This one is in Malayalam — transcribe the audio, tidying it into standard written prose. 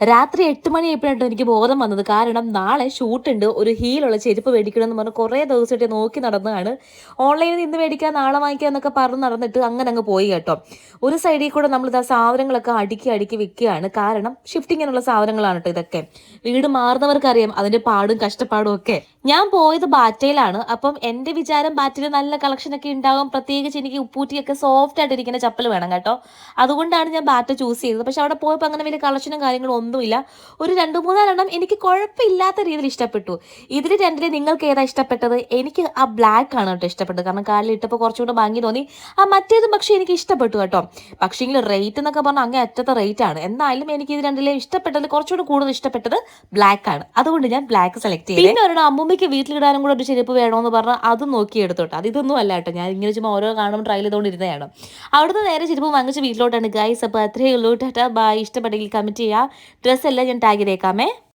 രാത്രി 8 മണിയായപ്പോഴാട്ടോ എനിക്ക് ബോധം വന്നത്. കാരണം നാളെ ഷൂട്ടുണ്ട്. ഒരു ഹീലുള്ള ചെരുപ്പ് മേടിക്കണമെന്ന് പറഞ്ഞ് കുറേ ദിവസമായിട്ട് നോക്കി നടന്നതാണ്. ഓൺലൈനിൽ ഇന്ന് മേടിക്കാം, നാളെ വാങ്ങിക്കാം എന്നൊക്കെ പറഞ്ഞ് നടന്നിട്ട് അങ്ങനെ അങ്ങ് പോയി കേട്ടോ. ഒരു സൈഡിൽ കൂടെ നമ്മളിതാ സാധനങ്ങളൊക്കെ അടുക്കി അടുക്കി വെക്കുകയാണ്. കാരണം ഷിഫ്റ്റിങ്ങിനുള്ള സാധനങ്ങളാണ് കേട്ടോ ഇതൊക്കെ. വീട് മാറുന്നവർക്കറിയാം അതിന്റെ പാടും കഷ്ടപ്പാടും ഒക്കെ. ഞാൻ പോയത് ബാറ്റയിലാണ്. അപ്പം എൻ്റെ വിചാരം ബാറ്റയിൽ നല്ല കളക്ഷനൊക്കെ ഉണ്ടാകും. പ്രത്യേകിച്ച് എനിക്ക് ഉപ്പൂറ്റിയൊക്കെ സോഫ്റ്റ് ആയിട്ടിരിക്കുന്ന ചപ്പൽ വേണം കേട്ടോ. അതുകൊണ്ടാണ് ഞാൻ ബാറ്റ ചൂസ് ചെയ്തത്. പക്ഷെ അവിടെ പോയപ്പോൾ അങ്ങനെ വലിയ കളക്ഷനും കാര്യങ്ങളും ഒന്നുമില്ല. ഒരു 2-3 എനിക്ക് കുഴപ്പമില്ലാത്ത രീതിയിൽ ഇഷ്ടപ്പെട്ടു. ഇതിൽ രണ്ടിൽ നിങ്ങൾക്ക് ഏതാ ഇഷ്ടപ്പെട്ടത്? എനിക്ക് ആ ബ്ലാക്ക് ആണ് കേട്ടോ ഇഷ്ടപ്പെട്ടത്. കാരണം കാലിൽ ഇട്ടപ്പോൾ കുറച്ചുകൂടെ ഭംഗി തോന്നി. ആ മറ്റേതും പക്ഷേ എനിക്ക് ഇഷ്ടപ്പെട്ടു കേട്ടോ. പക്ഷേങ്കിൽ റേറ്റ് എന്നൊക്കെ പറഞ്ഞാൽ അങ്ങേ അറ്റത്തെ റേറ്റ് ആണ്. എന്നാലും എനിക്ക് ഇത് രണ്ടിലെ ഇഷ്ടപ്പെട്ടത് കുറച്ചുകൂടെ കൂടുതൽ ഇഷ്ടപ്പെട്ടത് ബ്ലാക്ക് ആണ്. അതുകൊണ്ട് ഞാൻ ബ്ലാക്ക് സെലക്ട് ചെയ്തു. പിന്നെ ഒരെണ്ണം അമ്മൂമ്മയ്ക്ക് വീട്ടിലിടാനും കൂടെ ഒരു ചെരുപ്പ് വേണമെന്ന് പറഞ്ഞാൽ അതും നോക്കി എടുത്തോട്ടെ. ഇതൊന്നും അല്ല കേട്ടോ, ഞാൻ ഇങ്ങനെ ചുമ്മാ ഓരോ കാണുമ്പോൾ ട്രയൽ ചെയ്തുകൊണ്ടിരുന്നതാണ്. അവിടുന്ന് നേരെ ചെരുപ്പ് വാങ്ങിച്ച് വീട്ടിലോട്ടാണ് ഗൈസ്. അപ്പോൾ അത്രയേ ഉള്ളൂ. Tata bye. ഇഷ്ടപ്പെട്ടെങ്കിൽ കമൻറ്റ് ചെയ്യുക. ഡ്രസ്സ് എല്ലാം ഞാൻ ടാഗ് ചെയ്തേക്കാമേ.